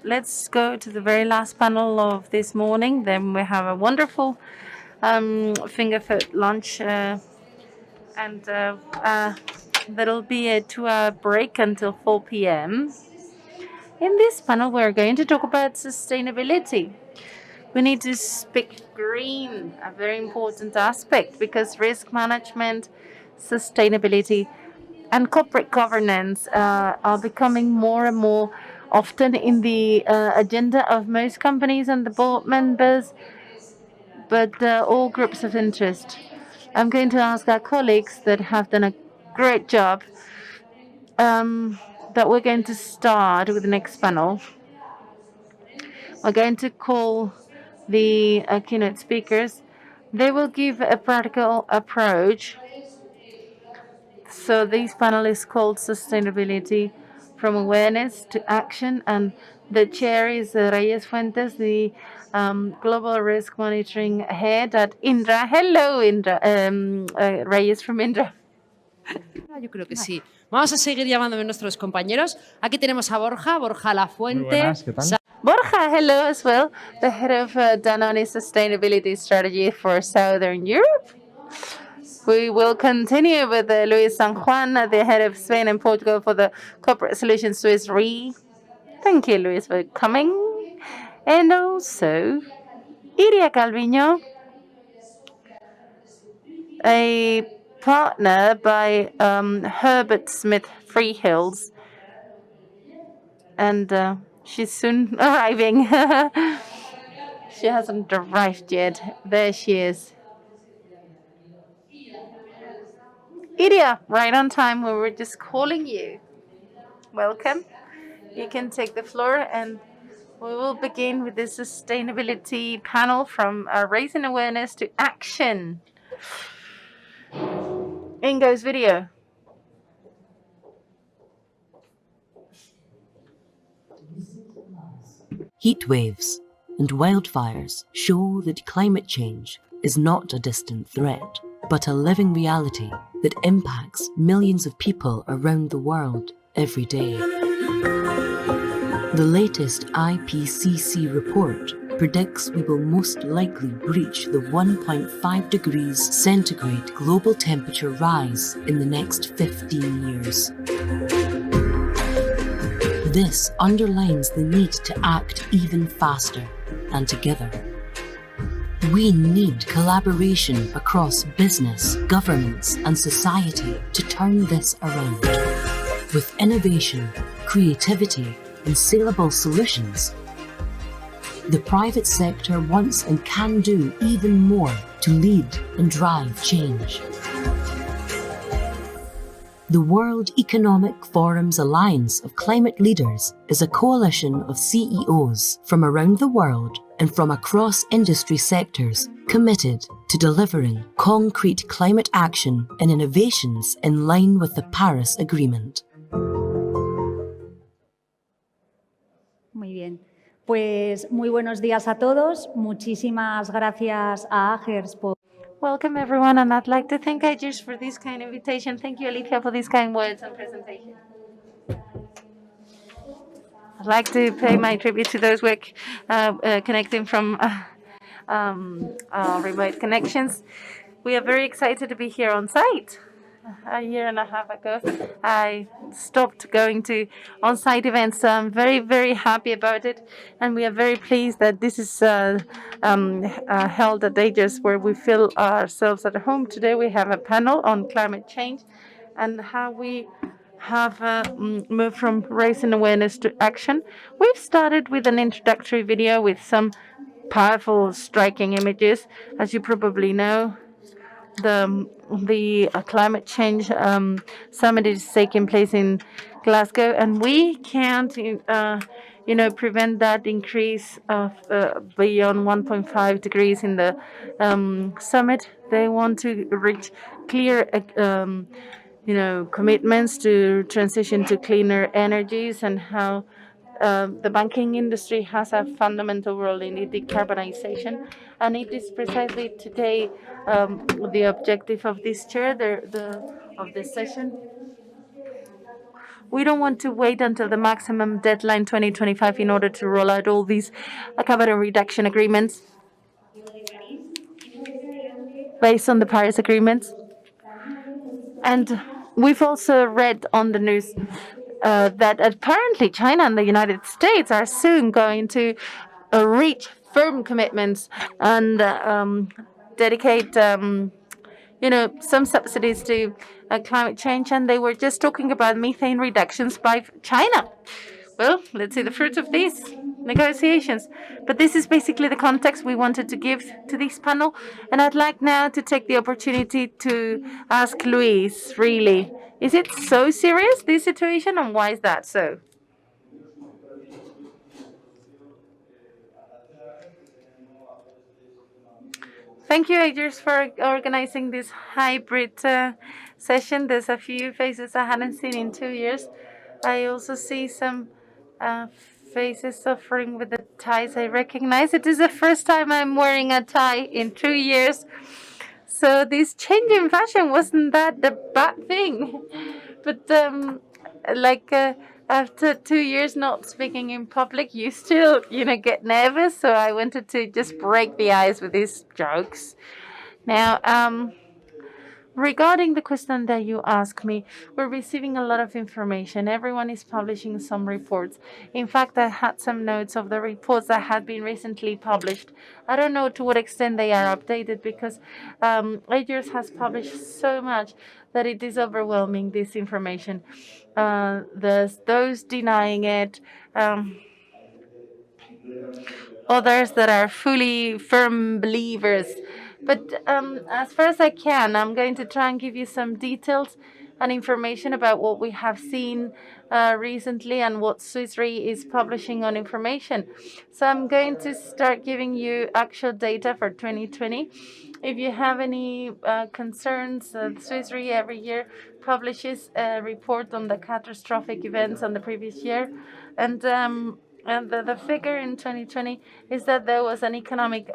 let's go to the very last panel of this morning. Then we have a wonderful finger food lunch, and there'll be a 2-hour break until 4 p.m. In this panel, we're going to talk about sustainability. We need to speak green, a very important aspect, because risk management, sustainability, and corporate governance are becoming more and more often in the agenda of most companies and the board members, but all groups of interest. I'm going to ask our colleagues that have done a great job that we're going to start with the next panel. We're going to call the keynote speakers. They will give a practical approach. So this panel is called Sustainability from Awareness to Action, and the chair is Reyes Fuentes, the Global Risk Monitoring Head at Indra. Hello, Indra. Reyes from Indra. Yo creo que sí. Vamos a seguir llamándome nuestros compañeros. Aquí tenemos a Borja Lafuente. Muy buenas, ¿qué tal? Borja, hello as well, the head of Danone Sustainability Strategy for Southern Europe. We will continue with Luis and Juan, the head of Spain and Portugal for the Corporate Solutions Swiss Re. Thank you, Luis, for coming. And also, Iria Calviño, a partner by Herbert Smith Freehills. And she's soon arriving. She hasn't arrived yet. There she is. Iria, right on time. We were just calling you. Welcome. You can take the floor, and we will begin with the sustainability panel from raising awareness to action. In goes video. Heat waves and wildfires show that climate change is not a distant threat, but a living reality that impacts millions of people around the world every day. The latest IPCC report predicts we will most likely breach the 1.5 degrees centigrade global temperature rise in the next 15 years. This underlines the need to act even faster and together. We need collaboration across business, governments, and society to turn this around. With innovation, creativity, and saleable solutions, the private sector wants and can do even more to lead and drive change. The World Economic Forum's Alliance of Climate Leaders is a coalition of CEOs from around the world and from across industry sectors committed to delivering concrete climate action and innovations in line with the Paris Agreement. Muy bien. Pues muy buenos días a todos. Muchísimas gracias a AGERS por... Welcome, everyone, and I'd like to thank AGERS for this kind invitation. Thank you, Alicia, for these kind words and presentation. I'd like to pay my tribute to those work connecting from remote connections. We are very excited to be here on site. A year and a half ago, I stopped going to on-site events, so I'm very, very happy about it. And we are very pleased that this is held at AGERS, where we feel ourselves at home. Today we have a panel on climate change and how we have moved from raising awareness to action. We've started with an introductory video with some powerful, striking images. As you probably know, the climate change summit is taking place in Glasgow, and we can't, prevent that increase of beyond 1.5 degrees in the summit. They want to reach clear, commitments to transition to cleaner energies, and how the banking industry has a fundamental role in the decarbonization. And it is precisely today the objective of this chair of this session. We don't want to wait until the maximum deadline 2025 in order to roll out all these carbon reduction agreements based on the Paris agreements. And we've also read on the news that apparently China and the United States are soon going to reach firm commitments and dedicate, some subsidies to climate change. And they were just talking about methane reductions by China. Well, let's see the fruit of these negotiations. But this is basically the context we wanted to give to this panel. And I'd like now to take the opportunity to ask Luis, really, is it so serious, this situation, and why is that so? Thank you, Agers, for organizing this hybrid session. There's a few faces I hadn't seen in 2 years. I also see some faces suffering with the ties I recognize. It is the first time I'm wearing a tie in 2 years. So this change in fashion wasn't that the bad thing. But after 2 years not speaking in public, you still, get nervous. So I wanted to just break the ice with these jokes. Now, regarding the question that you asked me, we're receiving a lot of information. Everyone is publishing some reports. In fact, I had some notes of the reports that had been recently published. I don't know to what extent they are updated because Reyes has published so much that it is overwhelming, this information. There's those denying it, others that are fully firm believers. But as far as I can, I'm going to try and give you some details and information about what we have seen recently and what Swiss Re is publishing on information. So I'm going to start giving you actual data for 2020. If you have any concerns, Swiss Re every year publishes a report on the catastrophic events on the previous year. And the figure in 2020 is that there was an economic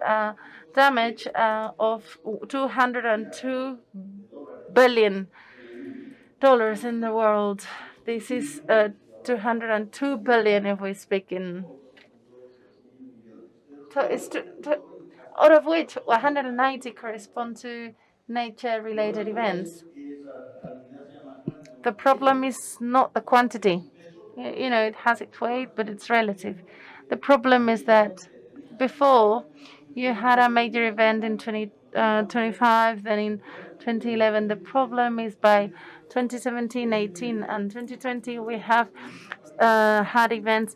damage of $202 billion in the world. This is 202 billion if we speak in. Out of which 190 correspond to nature-related events. The problem is not the quantity. It has its weight, but it's relative. The problem is that before you had a major event in 2025, then in 2011. The problem is by 2017, 18, and 2020, we have had events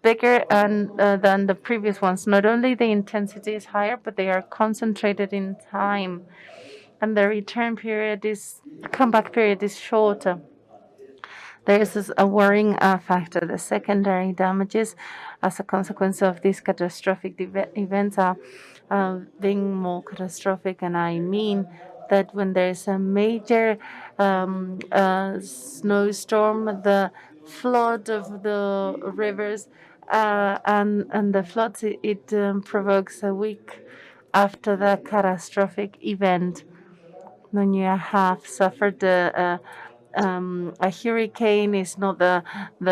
bigger than the previous ones. Not only the intensity is higher, but they are concentrated in time. And the comeback period is shorter. There is a worrying factor. The secondary damages as a consequence of these catastrophic events are being more catastrophic. And I mean that when there is a major snowstorm, the flood of the rivers and the floods, it provokes a week after the catastrophic event. When you have suffered a hurricane, is not the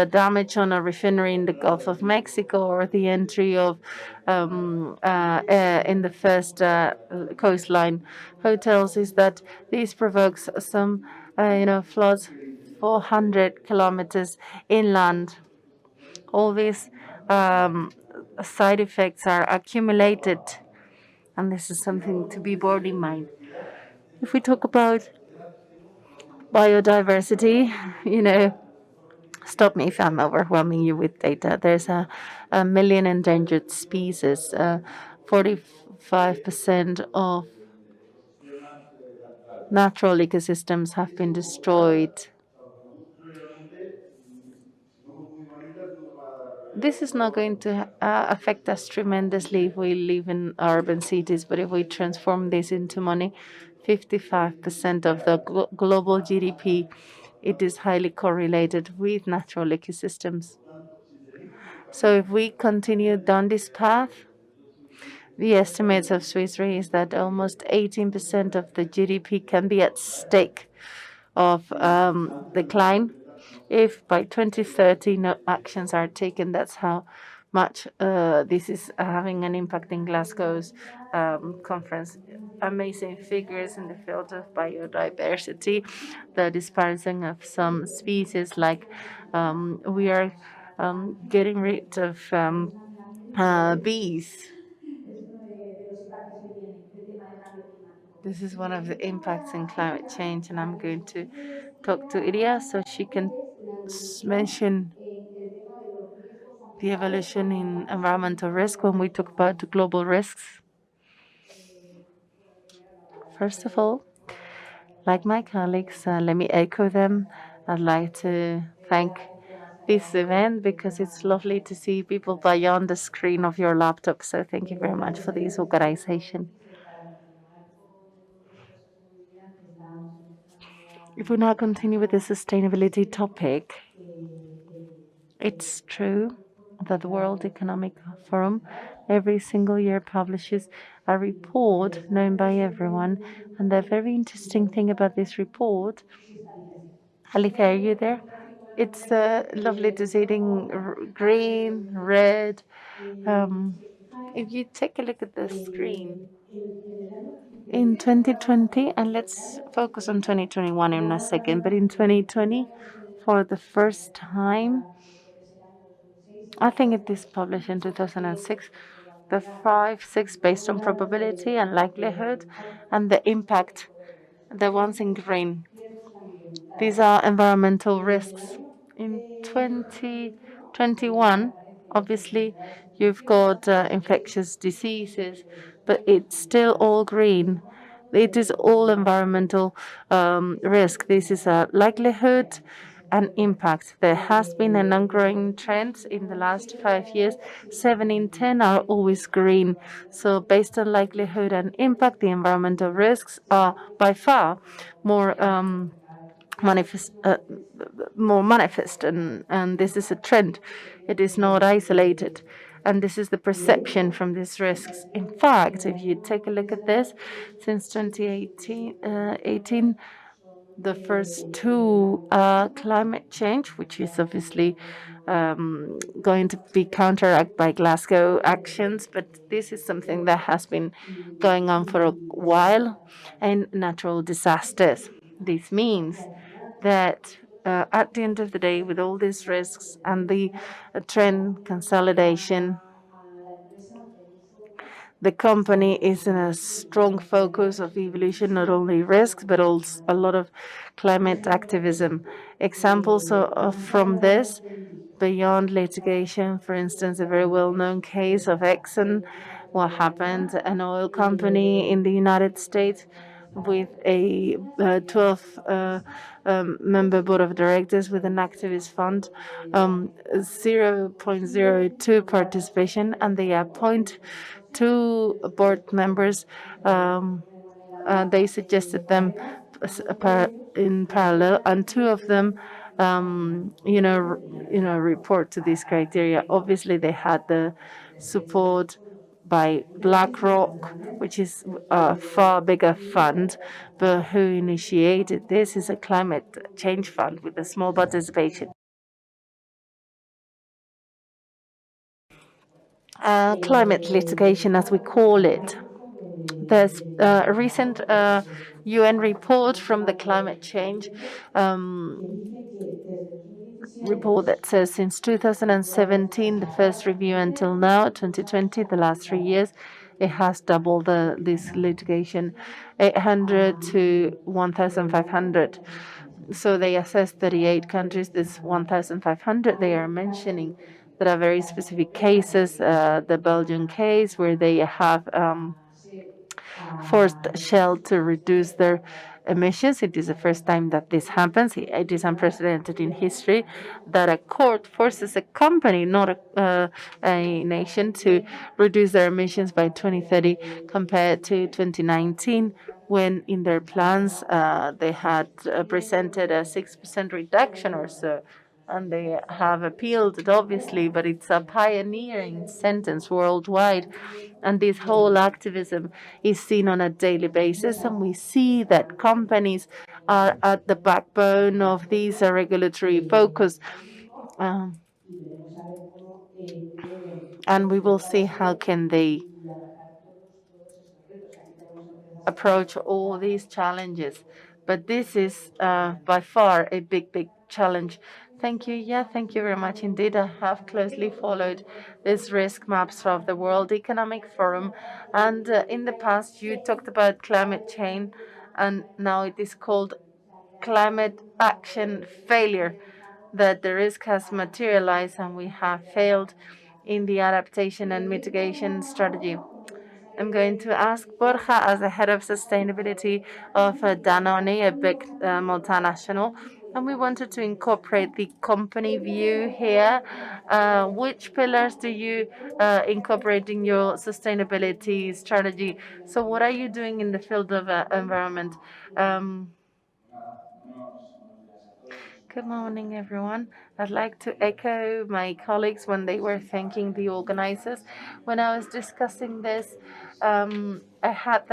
damage on a refinery in the Gulf of Mexico or the entry of in the first coastline hotels, is that this provokes some floods 400 kilometers inland. All these side effects are accumulated, and this is something to be borne in mind. If we talk about biodiversity, stop me if I'm overwhelming you with data. There's a million endangered species. 45% of natural ecosystems have been destroyed. This is not going to affect us tremendously if we live in urban cities, but if we transform this into money, 55% of the global GDP, it is highly correlated with natural ecosystems. So if we continue down this path, the estimates of Swiss Re is that almost 18% of the GDP can be at stake of decline. if by 2030 no actions are taken. That's how much this is having an impact in Glasgow's conference. Amazing figures in the field of biodiversity, the dispersing of some species, like we are getting rid of bees. This is one of the impacts in climate change, and I'm going to talk to Iria so she can mention the evolution in environmental risk when we talk about the global risks. First of all, like my colleagues, let me echo them. I'd like to thank this event because it's lovely to see people beyond the screen of your laptop. So thank you very much for this organization. If we now continue with the sustainability topic, it's true that the World Economic Forum every single year publishes a report known by everyone. And the very interesting thing about this report, Alicia, are you there? It's lovely to see it in green, red. If you take a look at the screen, in 2020, and let's focus on 2021 in a second, but in 2020, for the first time, I think it is published in 2006, the 5, 6 based on probability and likelihood and the impact, the ones in green. These are environmental risks. In 2021, obviously, you've got infectious diseases, but it's still all green. It is all environmental risk. This is a likelihood and impact. There has been an ongoing trend in the last 5 years. 7 in 10 are always green. So based on likelihood and impact, the environmental risks are by far more manifest, and this is a trend. It is not isolated, and this is the perception from these risks. In fact, if you take a look at this, since 2018, the first two climate change, which is obviously going to be counteracted by Glasgow actions, but this is something that has been going on for a while, and natural disasters. This means that at the end of the day, with all these risks and the trend consolidation, the company is in a strong focus of evolution, not only risks, but also a lot of climate activism. Examples from this, beyond litigation, for instance, a very well-known case of Exxon, what happened, an oil company in the United States with a 12-member board of directors with an activist fund, 0.02 participation, and they appoint 2 board members. They suggested them in parallel, and 2 of them, report to these criteria. Obviously, they had the support by BlackRock, which is a far bigger fund, but who initiated this is a climate change fund with a small participation. Climate litigation, as we call it. There's a recent UN report from the climate change report that says since 2017, the first review until now, 2020, the last 3 years, it has doubled this litigation, 800 to 1,500. So they assessed 38 countries. This 1,500 they are mentioning that are very specific cases. The Belgian case where they have forced Shell to reduce their emissions. It is the first time that this happens. It is unprecedented in history that a court forces a company, not a nation, to reduce their emissions by 2030 compared to 2019, when in their plans they had presented a 6% reduction or so. and they have appealed it, obviously, but it's a pioneering sentence worldwide. And this whole activism is seen on a daily basis, and we see that companies are at the backbone of these regulatory focus. Um, and we will see how can they approach all these challenges. But this is by far a big challenge. Thank you. Yeah, thank you very much indeed. I have closely followed these risk maps of the World Economic Forum. And in the past, you talked about climate change, and now it is called climate action failure, that the risk has materialized and we have failed in the adaptation and mitigation strategy. I'm going to ask Borja, as the head of sustainability of Danone, a big multinational, and we wanted to incorporate the company view here. Which pillars do you incorporate in your sustainability strategy? So, what are you doing in the field of environment? Um, Good morning, everyone. I'd like to echo my colleagues when they were thanking the organizers. When I was discussing this, I had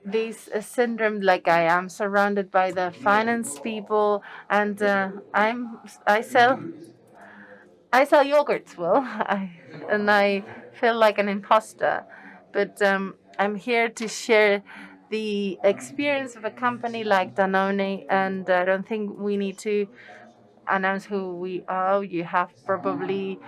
this syndrome, like I am surrounded by the finance people, and I sell yogurts. Well, I feel like an imposter, but I'm here to share the experience of a company like Danone, and I don't think we need to announce who we are. You have probably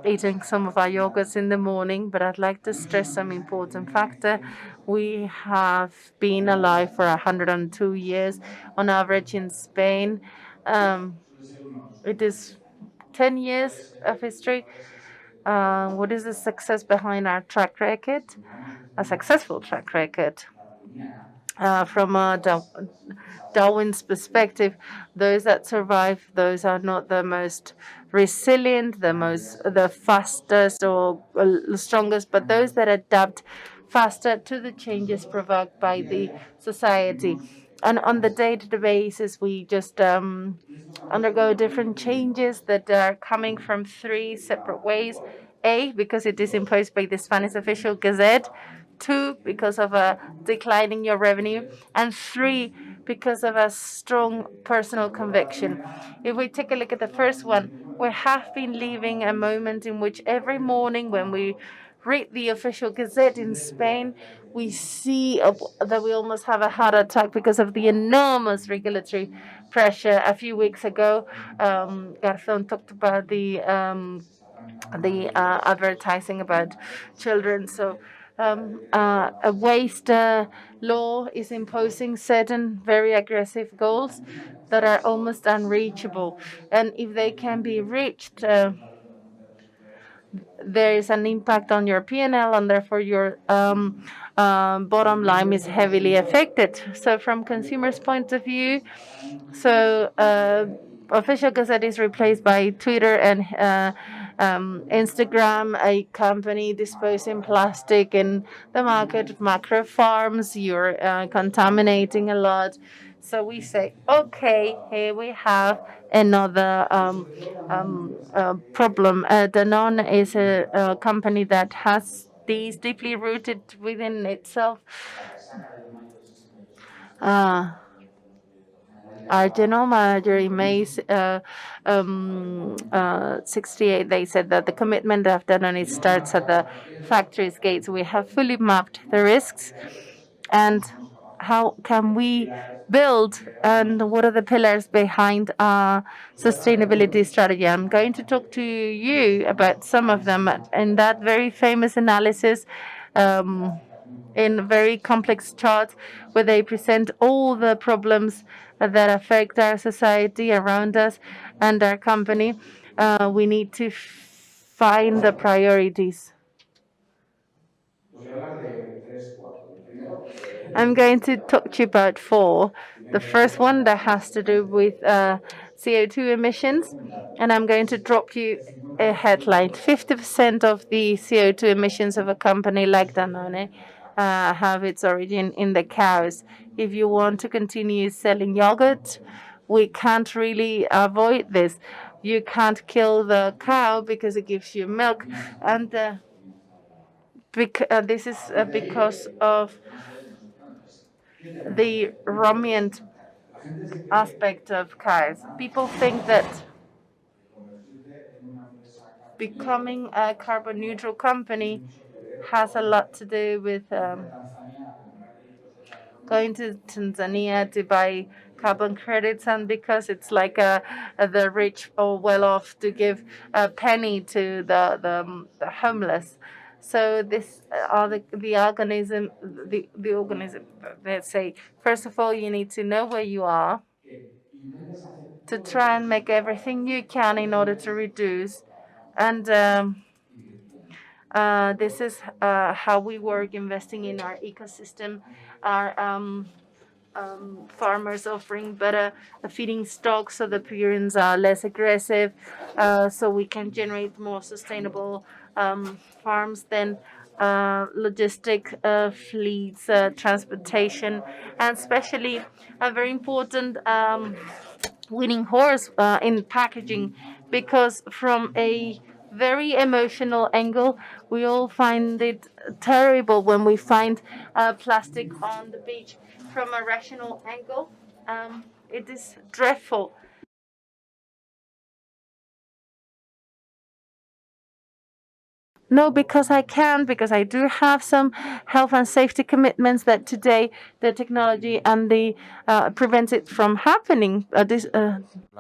eaten some of our yogurts in the morning, but I'd like to stress some important factor. We have been alive for 102 years on average in Spain. It is 10 years of history. What is the success behind our track record? A successful track record. From Darwin's perspective, those that survive, those are not the most resilient, the fastest or strongest, but those that adapt faster to the changes provoked by the society. And on the day-to-day basis, we just undergo different changes that are coming from three separate ways. A, because it is imposed by the Spanish official gazette. Two, because of a decline in your revenue. And three, because of a strong personal conviction. If we take a look at the first one, we have been living a moment in which every morning when we read the official gazette in Spain, we see that we almost have a heart attack because of the enormous regulatory pressure. A few weeks ago, Garzón talked about the advertising about children. So a waste law is imposing certain very aggressive goals that are almost unreachable. And if they can be reached, there is an impact on your P&L, and therefore your bottom line is heavily affected. So from consumers' point of view, official gazette is replaced by Twitter and Instagram, a company disposing plastic in the market, macro farms, you're contaminating a lot. So we say, okay, here we have another problem. Danone is a company that has these deeply rooted within itself. Our general manager in May 68, they said that the commitment of Danone starts at the factory's gates. We have fully mapped the risks and how can we build and what are the pillars behind our sustainability strategy. I'm going to talk to you about some of them in that very famous analysis in very complex charts where they present all the problems that affect our society around us and our company. We need to find the priorities. I'm going to talk to you about four. The first one that has to do with CO2 emissions, and I'm going to drop you a headline. 50% of the CO2 emissions of a company like Danone have its origin in the cows. If you want to continue selling yogurt, we can't really avoid this. You can't kill the cow because it gives you milk, and this is because of the ruminant aspect of cows. People think that becoming a carbon neutral company has a lot to do with going to Tanzania to buy carbon credits, and because it's like the rich or well off to give a penny to the homeless. So this are the organism, the organism. Let's say, first of all, you need to know where you are to try and make everything you can in order to reduce. And this is how we work, investing in our ecosystem, our farmers offering better feeding stocks so the purines are less aggressive, so we can generate more sustainable farms. Then logistic fleets, transportation, and especially a very important winning horse in packaging, because from a very emotional angle, we all find it terrible when we find plastic on the beach. From a rational angle, it is dreadful. No, because I can, because I do have some health and safety commitments that today the technology and the prevents it from happening. La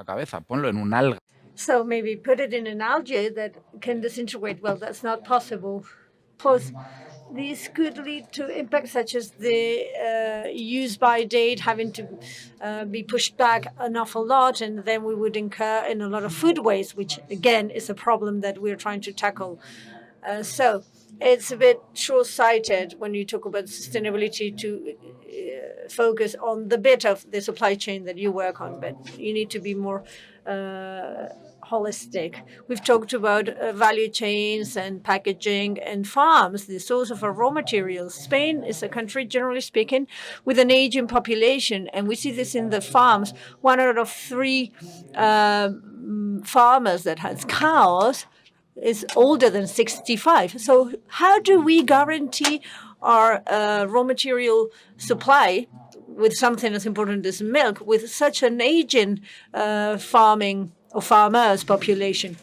cabeza, ponlo en un alga. So maybe put it in an algae that can disintegrate. Well, that's not possible. Plus, these could lead to impacts such as the use-by date having to be pushed back an awful lot, and then we would incur in a lot of food waste, which again is a problem that we're trying to tackle. So it's a bit short-sighted when you talk about sustainability to focus on the bit of the supply chain that you work on, but you need to be more holistic. We've talked about value chains and packaging and farms, the source of our raw materials. Spain is a country, generally speaking, with an aging population, and we see this in the farms. 1 out of 3 farmers that has cows is older than 65. So how do we guarantee our raw material supply with something as important as milk with such an aging farming or farmers population?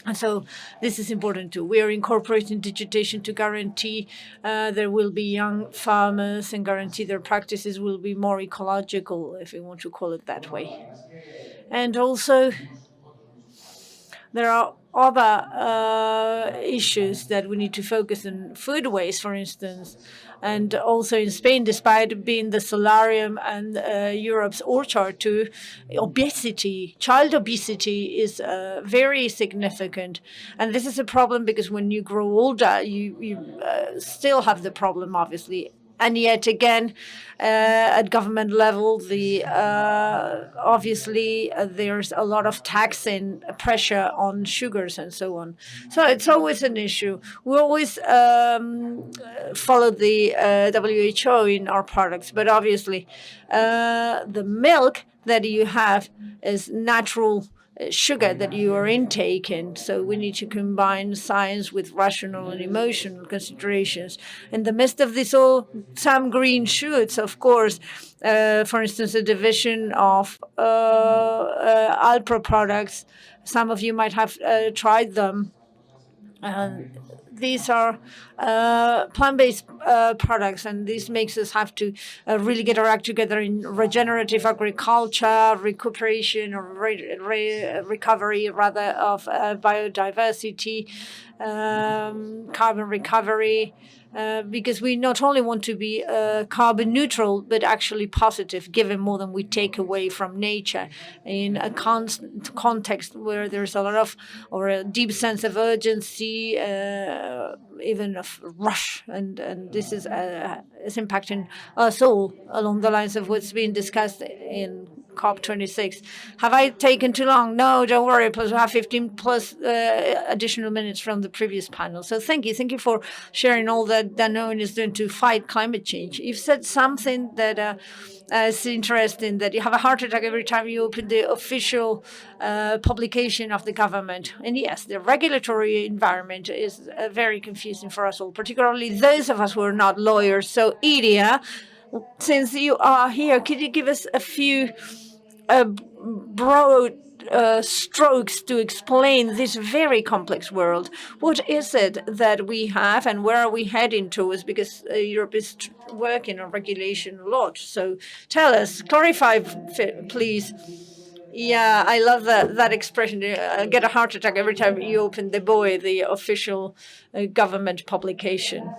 And so this is important too. We are incorporating digitization to guarantee there will be young farmers and guarantee their practices will be more ecological, if we want to call it that way. And also, there are other issues that we need to focus on, food waste, for instance. And also in Spain, despite being the solarium and Europe's orchard too, obesity, child obesity is very significant. And this is a problem because when you grow older, you still have the problem, obviously. And yet again, at government level, obviously there's a lot of taxing pressure on sugars and so on. So it's always an issue. We always follow the WHO in our products, but obviously the milk that you have is natural sugar that you are intaking. So we need to combine science with rational and emotional considerations. In the midst of this all, some green shoots, of course, for instance, a division of Alpro products. Some of you might have tried them. These are plant-based products, and this makes us have to really get our act together in regenerative agriculture, recuperation or recovery, rather, of biodiversity, carbon recovery, because we not only want to be carbon neutral, but actually positive, given more than we take away from nature in a context where there's a lot of, or a deep sense of urgency, even of rush, and this is impacting us all along the lines of what's being discussed in COP26. Have I taken too long? No, don't worry. Plus, we have 15 plus additional minutes from the previous panel. So thank you. Thank you for sharing all that Danone is doing to fight climate change. You've said something that is interesting, that you have a heart attack every time you open the official publication of the government. And yes, the regulatory environment is very confusing for us all, particularly those of us who are not lawyers. So Iria, since you are here, could you give us a few broad strokes to explain this very complex world? What is it that we have and where are we heading towards? Because Europe is working on regulation a lot. So tell us, clarify, please. Yeah, I love that expression. I get a heart attack every time you open the official government publication.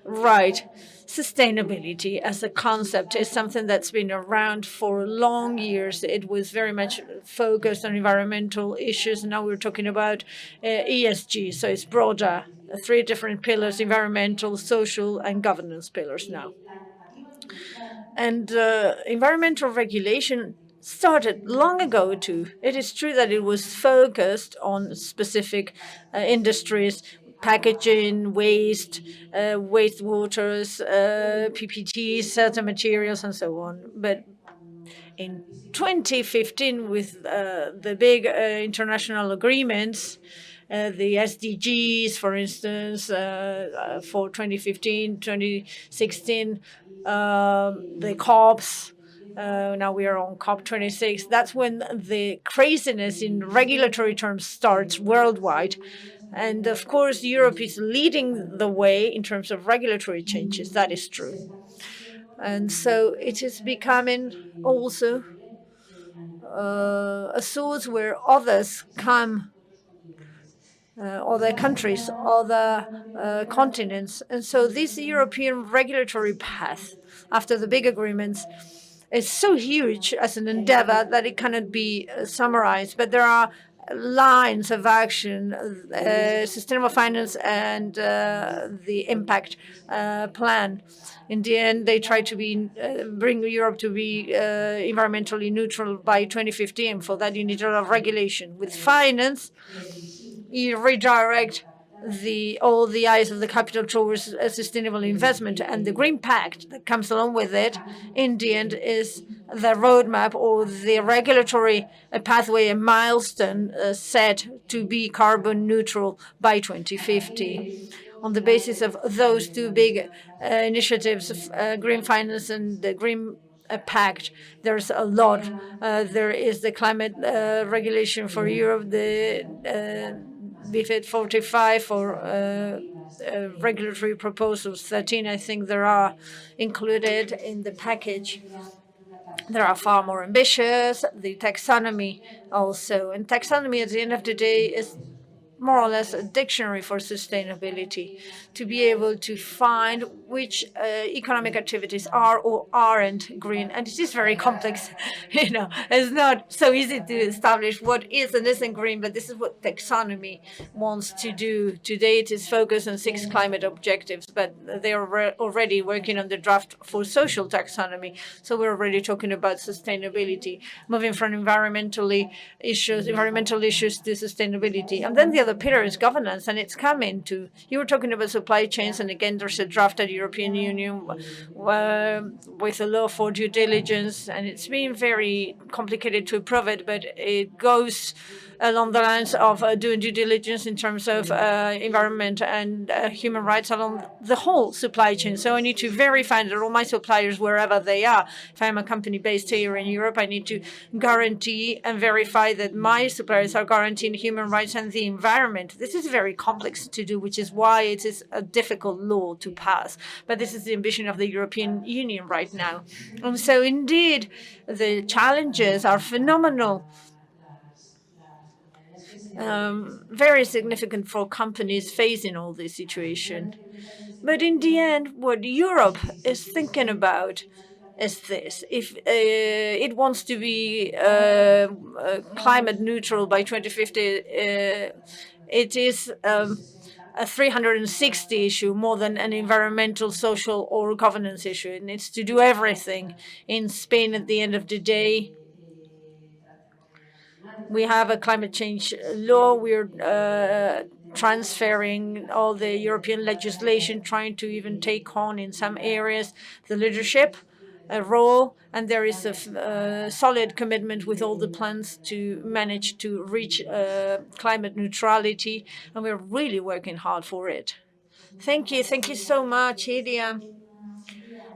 Right. Sustainability as a concept is something that's been around for long years. It was very much focused on environmental issues. Now we're talking about ESG, so it's broader, 3 different pillars: environmental, social, and governance pillars now. And environmental regulation started long ago too. It is true that it was focused on specific industries, packaging, waste, wastewaters, PPTs, certain materials, and so on. But in 2015, with the big international agreements, the SDGs, for instance, for 2015, 2016, the COPs, now we are on COP26. That's when the craziness in regulatory terms starts worldwide. And of course, Europe is leading the way in terms of regulatory changes. That is true. And so it is becoming also a source where others come, other countries, other continents. And so this European regulatory path, after the big agreements, is so huge as an endeavor that it cannot be summarized. But there are lines of action, sustainable finance and the impact plan. In the end, they try to bring Europe to be environmentally neutral by 2015. For that, you need a lot of regulation. With finance, you redirect all the eyes of the capital towards a sustainable investment, and the Green Pact that comes along with it, in the end, is the roadmap or the regulatory pathway, a milestone set to be carbon neutral by 2050. On the basis of those 2 big initiatives, green finance and the Green Pact, there's a lot. There is the climate regulation for Europe, the BFIT 45 for regulatory proposals. 13, I think, there are included in the package. There are far more ambitious, the taxonomy also. And taxonomy, at the end of the day, is more or less a dictionary for sustainability, to be able to find which economic activities are or aren't green. And it is very complex. It's not so easy to establish what is and isn't green, but this is what taxonomy wants to do. Today it is focused on 6 climate objectives, but they are already working on the draft for social taxonomy. So we're already talking about sustainability, moving from environmental issues to sustainability. And then the other pillar is governance, and it's coming to, you were talking about supply chains, and again, there's a draft at the European Union with a law for due diligence, and it's been very complicated to approve it, but it goes along the lines of doing due diligence in terms of environment and human rights along the whole supply chain. So I need to verify that all my suppliers, wherever they are, if I'm a company based here in Europe, I need to guarantee and verify that my suppliers are guaranteeing human rights and the environment. This is very complex to do, which is why it is a difficult law to pass. But this is the ambition of the European Union right now. And so indeed, the challenges are phenomenal. Very significant for companies facing all this situation. But in the end, what Europe is thinking about is this. If it wants to be climate neutral by 2050, it is a 360 issue more than an environmental, social, or governance issue. It needs to do everything. In Spain, at the end of the day, We have a climate change law. We're transferring all the European legislation, trying to even take on in some areas the leadership role, and there is a solid commitment with all the plans to manage to reach climate neutrality, and we're really working hard for it. Thank you so much, Iria.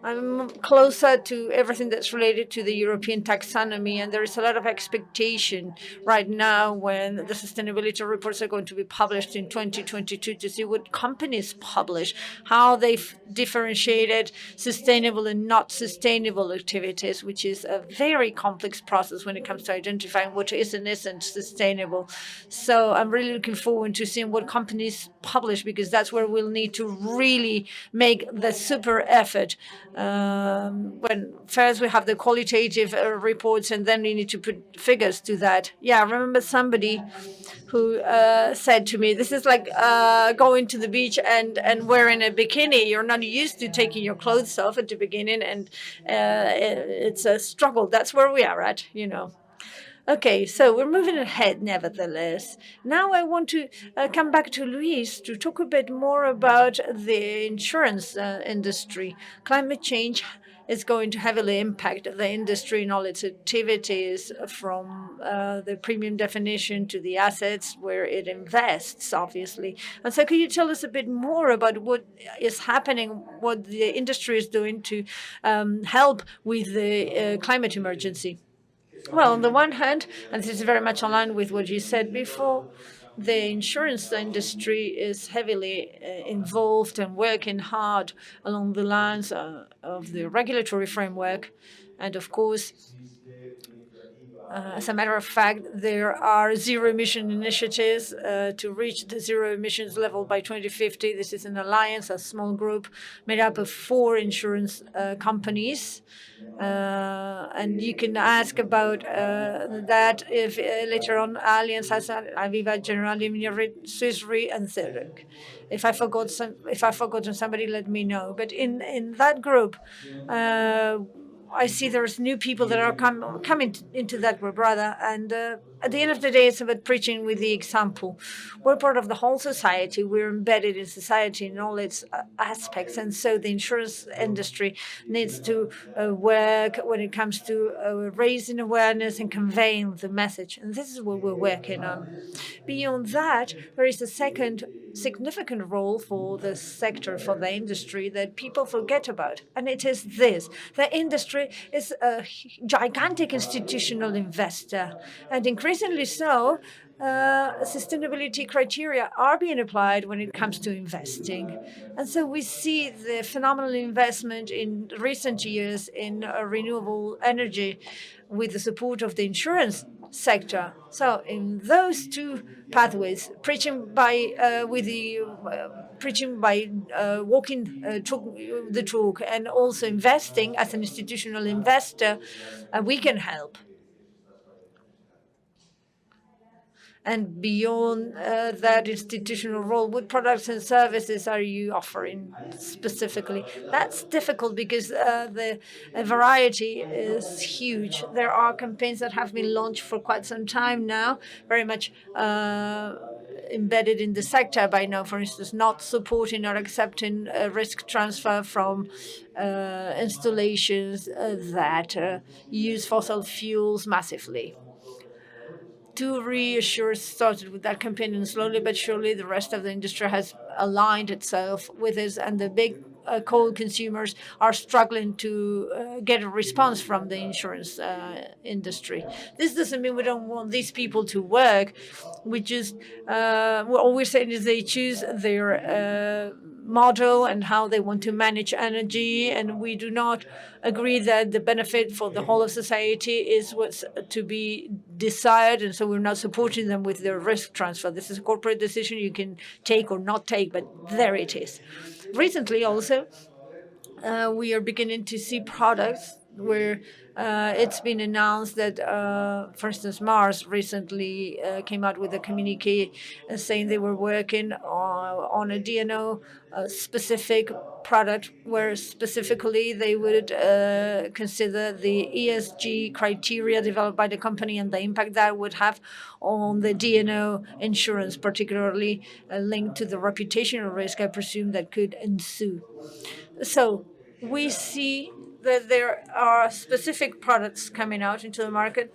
I'm closer to everything that's related to the European taxonomy, and there is a lot of expectation right now when the sustainability reports are going to be published in 2022 to see what companies publish, how they've differentiated sustainable and not sustainable activities, which is a very complex process when it comes to identifying what is and isn't sustainable. So I'm really looking forward to seeing what companies publish, because that's where we'll need to really make the super effort. When first we have the qualitative reports, and then we need to put figures to that. Yeah, I remember somebody who said to me, this is like going to the beach and wearing a bikini. You're not used to taking your clothes off at the beginning, and it's a struggle. That's where we are at, you know. Okay, so we're moving ahead nevertheless. Now I want to come back to Luis to talk a bit more about the insurance industry. Climate change is going to heavily impact the industry in all its activities, from the premium definition to the assets where it invests, obviously. And so could you tell us a bit more about what is happening, what the industry is doing to help with the climate emergency? Well, on the one hand, and this is very much aligned with what you said before, the insurance industry is heavily involved and working hard along the lines of the regulatory framework. And of course, as a matter of fact, there are zero-emission initiatives to reach the zero emissions level by 2050. This is an alliance, a small group made up of 4 insurance companies. And you can ask about that if later on Allianz has Aviva, Generali, Munich, Swiss Re, and Zurich. If I've forgotten somebody, let me know. But in that group, I see there's new people that are coming into that group, rather. And at the end of the day, it's about preaching with the example. We're part of the whole society. We're embedded in society in all its aspects. And so the insurance industry needs to work when it comes to raising awareness and conveying the message. And this is what we're working on. Beyond that, there is a second significant role for the sector, for the industry, that people forget about. And it is this. The industry is a gigantic institutional investor, and increasingly so, sustainability criteria are being applied when it comes to investing. And so we see the phenomenal investment in recent years in renewable energy with the support of the insurance sector. So in those two pathways, preaching by walking the talk, and also investing as an institutional investor, we can help. And beyond that institutional role, what products and services are you offering specifically? That's difficult because the variety is huge. There are campaigns that have been launched for quite some time now, very much embedded in the sector by now, for instance, not supporting or accepting risk transfer from installations that use fossil fuels massively. To reassure started with that campaign, and slowly but surely the rest of the industry has aligned itself with this, and the big coal consumers are struggling to get a response from the insurance industry. This doesn't mean we don't want these people to work. We just, all we're saying is they choose their model and how they want to manage energy, and we do not agree that the benefit for the whole of society is what's to be desired, and so we're not supporting them with their risk transfer. This is a corporate decision you can take or not take, but there it is. Recently also, we are beginning to see products where it's been announced that, for instance, Mars recently came out with a communique saying they were working on a DNO specific product, where specifically they would consider the ESG criteria developed by the company and the impact that would have on the DNO insurance, particularly linked to the reputational risk, I presume, that could ensue. So we see that there are specific products coming out into the market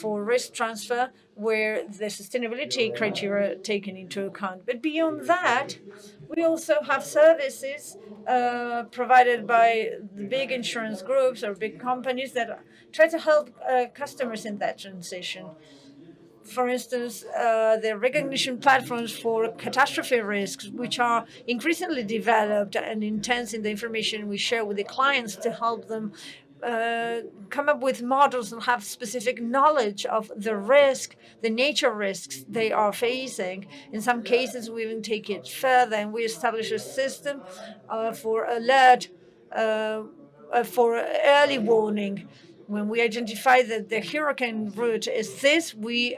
for risk transfer where the sustainability criteria are taken into account. But beyond that, we also have services provided by the big insurance groups or big companies that try to help customers in that transition. For instance, the recognition platforms for catastrophe risks, which are increasingly developed and intense in the information we share with the clients to help them come up with models and have specific knowledge of the risk, the nature risks they are facing. In some cases, we even take it further and we establish a system for alert, for early warning. When we identify that the hurricane route is this, we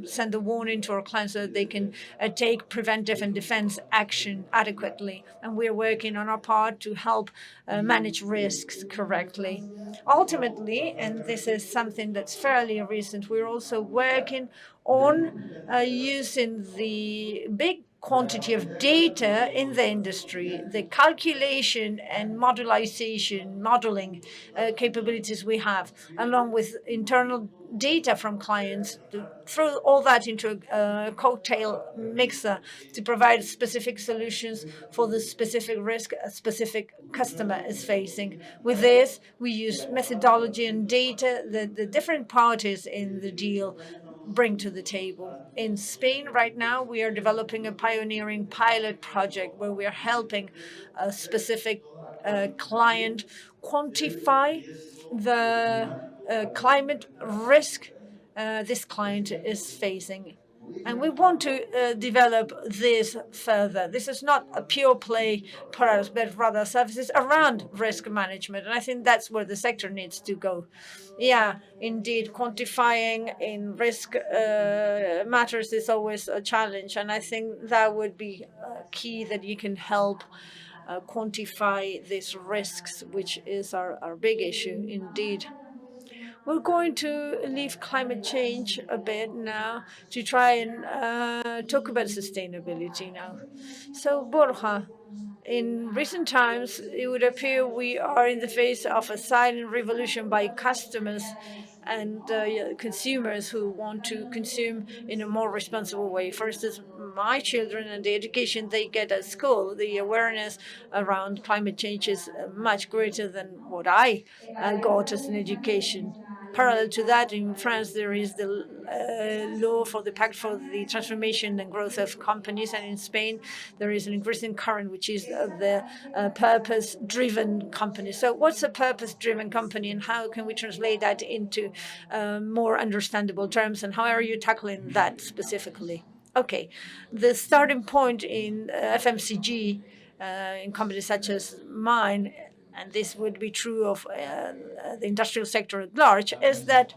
send a warning to our clients so that they can take preventive and defense action adequately. And we're working on our part to help manage risks correctly. Ultimately, and this is something that's fairly recent, we're also working on using the big quantity of data in the industry, the calculation and modeling capabilities we have, along with internal data from clients, to throw all that into a cocktail mixer to provide specific solutions for the specific risk a specific customer is facing. With this, we use methodology and data that the different parties in the deal bring to the table. In Spain right now, we are developing a pioneering pilot project where we are helping a specific client quantify the climate risk this client is facing. And we want to develop this further. This is not a pure play product, but rather services around risk management. And I think that's where the sector needs to go. Yeah, indeed, quantifying in risk matters is always a challenge. And I think that would be key, that you can help quantify these risks, which is our big issue indeed. We're going to leave climate change a bit now to try and talk about sustainability now. So, Borja, in recent times, it would appear we are in the face of a silent revolution by customers and consumers who want to consume in a more responsible way. For instance, my children and the education they get at school, the awareness around climate change is much greater than what I got as an education. Parallel to that, in France, there is the law for the Pact for the Transformation and Growth of Companies, and in Spain, there is an increasing current, which is the purpose-driven company. So what's a purpose-driven company, and how can we translate that into more understandable terms, and how are you tackling that specifically? Okay, the starting point in FMCG, in companies such as mine, and this would be true of the industrial sector at large, is that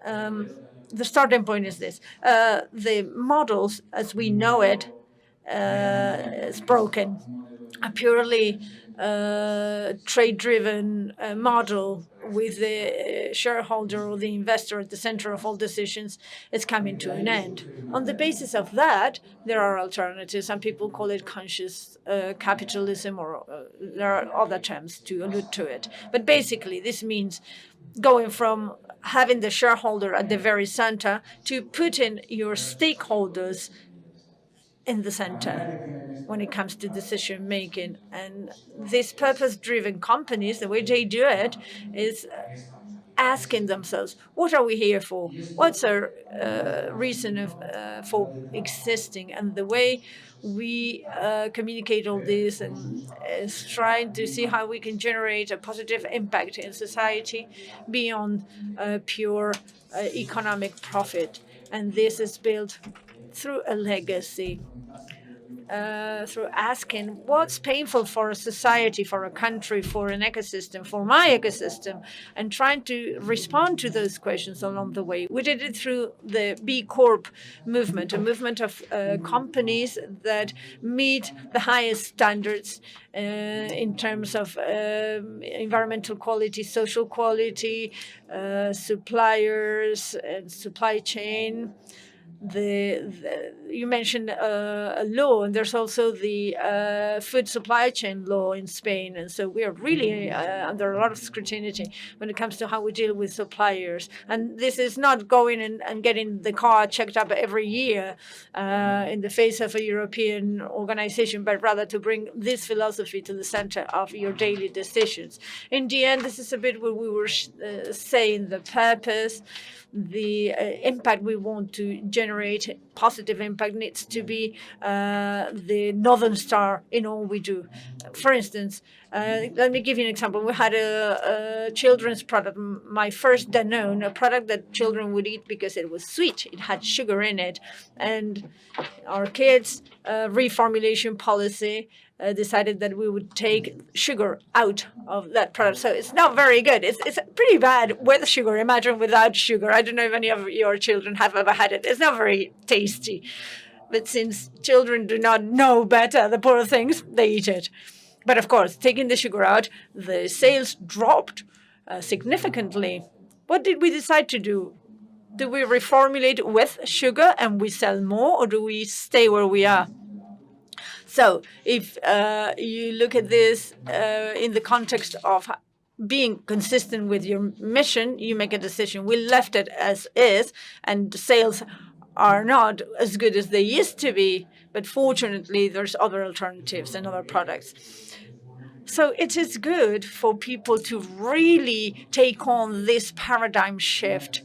the starting point is this. The models, as we know it, is broken. A purely trade-driven model with the shareholder or the investor at the center of all decisions is coming to an end. On the basis of that, there are alternatives. Some people call it conscious capitalism, or there are other terms to allude to it. But basically, this means going from having the shareholder at the very center to putting your stakeholders in the center when it comes to decision making. And these purpose-driven companies, the way they do it is asking themselves, what are we here for? What's our reason for existing? And the way we communicate all this and is trying to see how we can generate a positive impact in society beyond pure economic profit. And this is built through a legacy. through asking what's painful for a society, for a country, for an ecosystem, for my ecosystem, and trying to respond to those questions along the way. We did it through the B Corp movement, a movement of companies that meet the highest standards in terms of environmental quality, social quality, suppliers, and supply chain. You mentioned a law, and there's also the food supply chain law in Spain. And so we are really under a lot of scrutiny when it comes to how we deal with suppliers. And this is not going and getting the car checked up every year in the face of a European organization, but rather to bring this philosophy to the center of your daily decisions. In the end, this is a bit what we were saying, the purpose, the impact we want to generate, positive impact, needs to be the Northern Star in all we do. For instance, let me give you an example. We had a children's product, my first Danone, a product that children would eat because it was sweet. It had sugar in it. And our kids' reformulation policy decided that we would take sugar out of that product. So it's not very good. It's pretty bad with sugar. Imagine without sugar. I don't know if any of your children have ever had it. It's not very tasty. But since children do not know better, the poor things, they eat it. But of course, taking the sugar out, the sales dropped significantly. What did we decide to do? Do we reformulate with sugar and we sell more, or do we stay where we are? So if you look at this in the context of being consistent with your mission, you make a decision. We left it as is, and sales are not as good as they used to be, but fortunately there's other alternatives and other products. So it is good for people to really take on this paradigm shift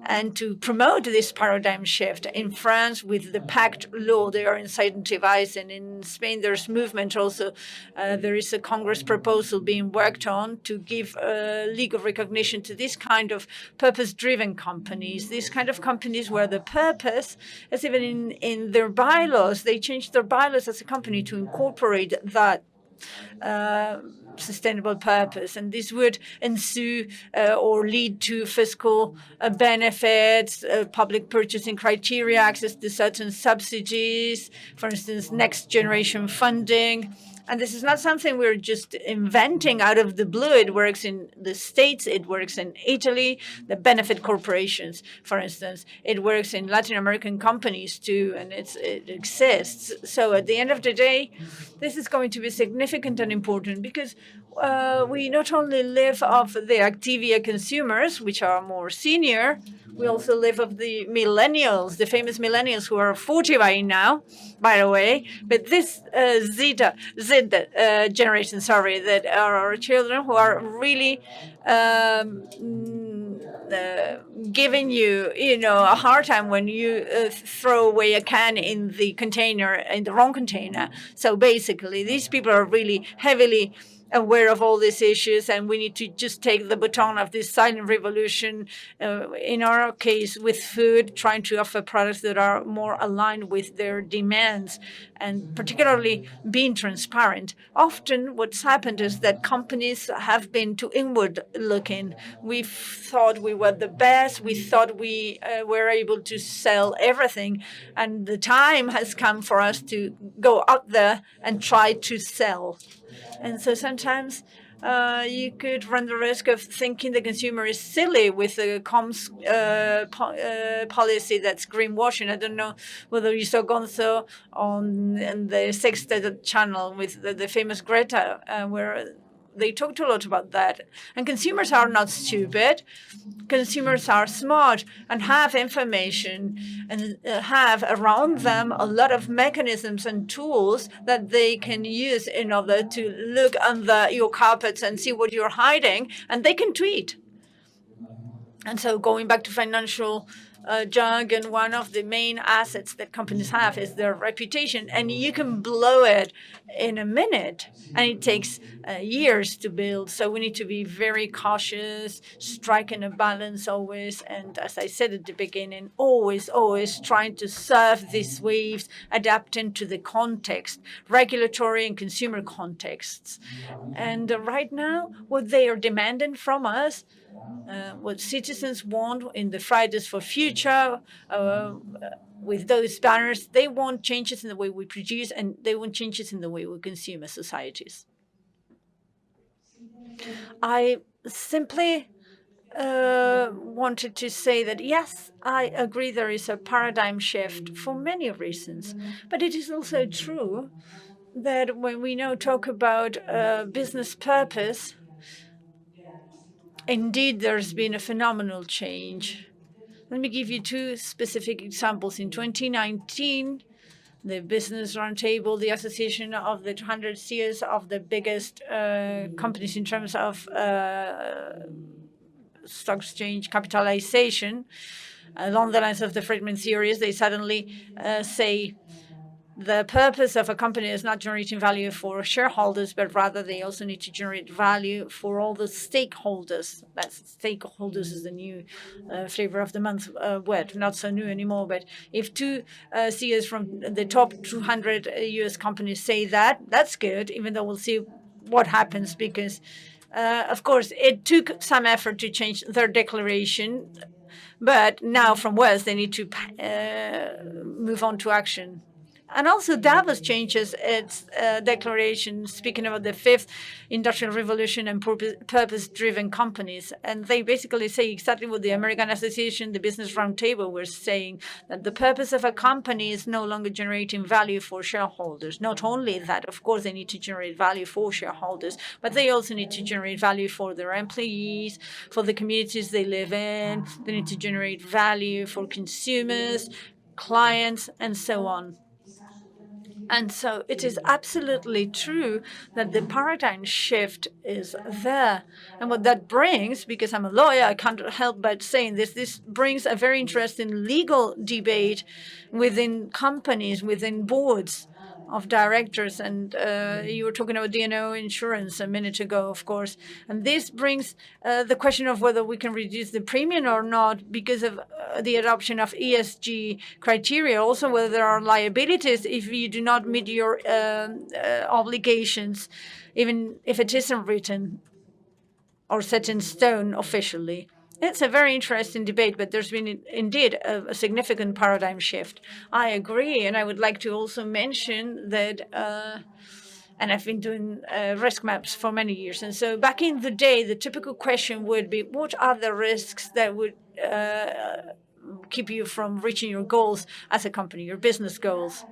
and to promote this paradigm shift. In France, with the PACT law, they are incentivizing. In Spain, there's movement also. There is a Congress proposal being worked on to give legal recognition to this kind of purpose-driven companies, these kind of companies where the purpose is even in their bylaws. They changed their bylaws as a company to incorporate that sustainable purpose, and this would ensue or lead to fiscal benefits, public purchasing criteria, access to certain subsidies, for instance, next generation funding. And this is not something we're just inventing out of the blue. It works in the States, it works in Italy, the benefit corporations, for instance. It works in Latin American companies too, and it exists. So at the end of the day, this is going to be significant and important because we not only live off the Activia consumers, which are more senior, we also live of the millennials, the famous millennials who are 40 by now, by the way. But this Z generation, that are our children who are really giving you, a hard time when you throw away a can in the container, in the wrong container. So basically, these people are really heavily aware of all these issues, and we need to just take the baton of this silent revolution, in our case with food, trying to offer products that are more aligned with their demands, and particularly being transparent. Often what's happened is that companies have been too inward looking. We thought we were the best. We thought we were able to sell everything, and the time has come for us to go out there and try to sell. And so sometimes you could run the risk of thinking the consumer is silly with a comms policy that's greenwashing. I don't know whether you saw Gonzo on the Sixth channel with the famous Greta, where they talked a lot about that. And consumers are not stupid. Consumers are smart and have information and have around them a lot of mechanisms and tools that they can use in order to look under your carpets and see what you're hiding, and they can tweet. And so going back to financial jargon, one of the main assets that companies have is their reputation, and you can blow it in a minute, and it takes years to build. So we need to be very cautious, striking a balance always, and as I said at the beginning, always trying to surf these waves, adapting to the context, regulatory and consumer contexts. And right now, what they are demanding from us, what citizens want in the Fridays for Future, with those banners, they want changes in the way we produce, and they want changes in the way we consume as societies. I simply wanted to say that, yes, I agree there is a paradigm shift for many reasons, but it is also true that when we now talk about business purpose, indeed, there's been a phenomenal change. Let me give you two specific examples. In 2019, the Business Roundtable, the association of the 200 CEOs of the biggest companies in terms of stock exchange capitalization, along the lines of the Friedman series, they suddenly say the purpose of a company is not generating value for shareholders, but rather they also need to generate value for all the stakeholders. That's stakeholders is the new flavor of the month word, not so new anymore. But if two CEOs from the top 200 US companies say that, that's good, even though we'll see what happens because, of course, it took some effort to change their declaration. But now from West, they need to move on to action. And also Davos changes its declaration, speaking about the fifth industrial revolution and purpose-driven companies. And they basically say exactly what the American Association, the Business Roundtable were saying, that the purpose of a company is no longer generating value for shareholders. Not only that, of course, they need to generate value for shareholders, but they also need to generate value for their employees, for the communities they live in. They need to generate value for consumers, clients, and so on. And so it is absolutely true that the paradigm shift is there. And what that brings, because I'm a lawyer, I can't help but saying this brings a very interesting legal debate within companies, within boards of directors. And you were talking about D&O insurance a minute ago, of course. And this brings the question of whether we can reduce the premium or not because of the adoption of ESG criteria. Also, whether there are liabilities if you do not meet your obligations, even if it isn't written or set in stone officially. It's a very interesting debate, but there's been indeed a significant paradigm shift. I agree, and I would like to also mention that, and I've been doing risk maps for many years, and so back in the day, the typical question would be, what are the risks that would keep you from reaching your goals as a company, your business goals?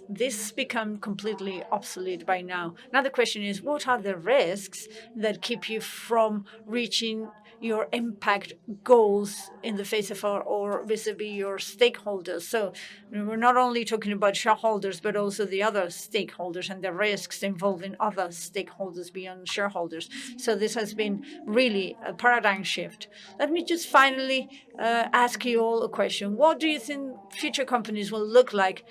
This has become completely obsolete by now. Now the question is, what are the risks that keep you from reaching your impact goals in the face of or vis-a-vis your stakeholders? So we're not only talking about shareholders, but also the other stakeholders and the risks involving other stakeholders beyond shareholders. So this has been really a paradigm shift. Let me just finally ask you all a question. What do you think future companies will look like?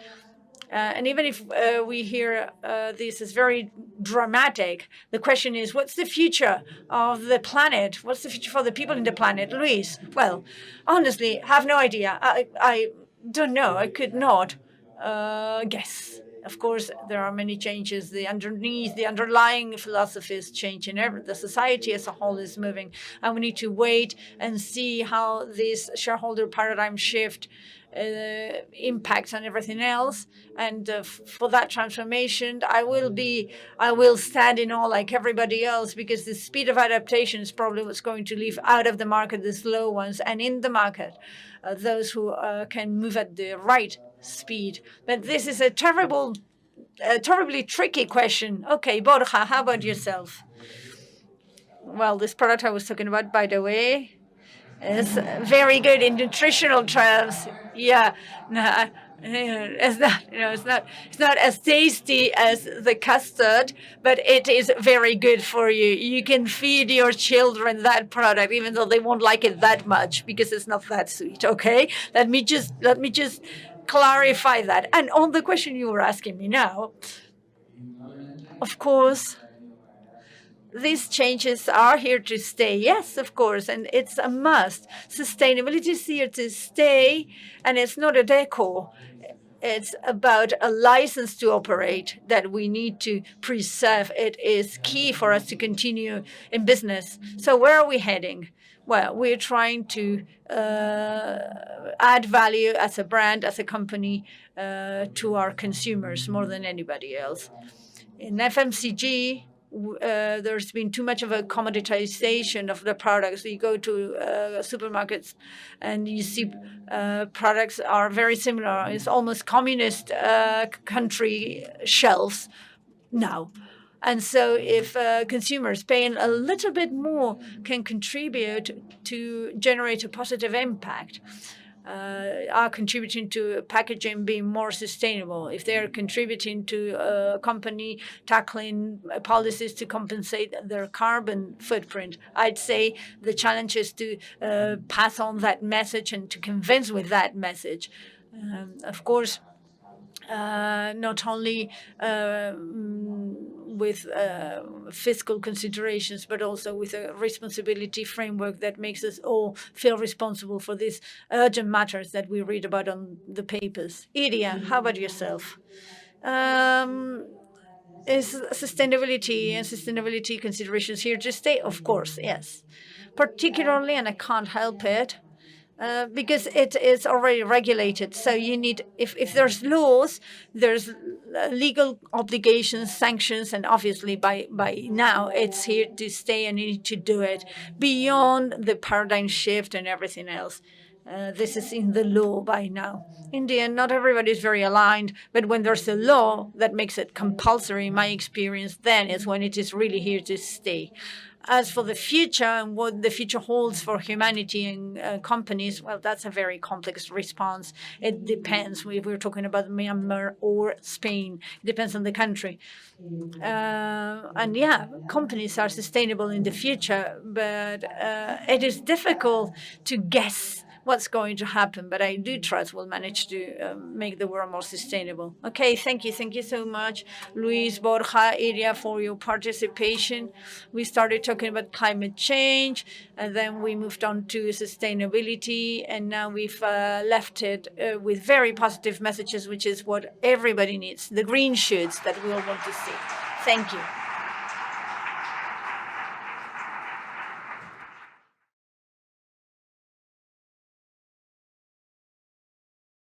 And even if we hear this is very dramatic, the question is, what's the future of the planet? What's the future for the people in the planet? Luis? Well, honestly, I have no idea. I don't know. I could not guess. Of course, there are many changes. The underlying philosophy is changing. The society as a whole is moving. And we need to wait and see how this shareholder paradigm shift impacts on everything else, and for that transformation, I will stand in awe like everybody else, because the speed of adaptation is probably what's going to leave out of the market the slow ones, and in the market those who can move at the right speed. But this is a terribly tricky question. Okay, Borja, how about yourself? Well, this product I was talking about, by the way, is very good in nutritional terms. Yeah, no, It's not as tasty as the custard, but it is very good for you. You can feed your children that product, even though they won't like it that much because it's not that sweet. Okay, let me just clarify that. And on the question you were asking me now, of course, these changes are here to stay. Yes, of course, and it's a must. Sustainability is here to stay, and it's not a decor. It's about a license to operate that we need to preserve. It is key for us to continue in business. So where are we heading? Well, we're trying to add value as a brand, as a company, to our consumers more than anybody else. In FMCG, there's been too much of a commoditization of the products. You go to supermarkets and you see products are very similar. It's almost communist country shelves now. And so if consumers paying a little bit more can contribute to generate a positive impact, are contributing to packaging being more sustainable, if they're contributing to a company tackling policies to compensate their carbon footprint, I'd say the challenge is to pass on that message and to convince with that message. Of course, not only with fiscal considerations, but also with a responsibility framework that makes us all feel responsible for these urgent matters that we read about on the papers. Iria, how about yourself? Is sustainability and sustainability considerations here to stay? Of course, yes. Particularly, and I can't help it, because it is already regulated. So you need, if there's laws, there's legal obligations, sanctions, and obviously by now it's here to stay and you need to do it beyond the paradigm shift and everything else. This is in the law by now. In the end, not everybody is very aligned, but when there's a law that makes it compulsory, in my experience, then is when it is really here to stay. As for the future and what the future holds for humanity and companies, well, that's a very complex response. It depends if we're talking about Myanmar or Spain. It depends on the country. And yeah, companies are sustainable in the future, but it is difficult to guess what's going to happen, but I do trust we'll manage to make the world more sustainable. Okay, thank you. Thank you so much, Luis, Borja, Iria, for your participation. We started talking about climate change, and then we moved on to sustainability, and now we've left it with very positive messages, which is what everybody needs, the green shoots that we all want to see. Thank you.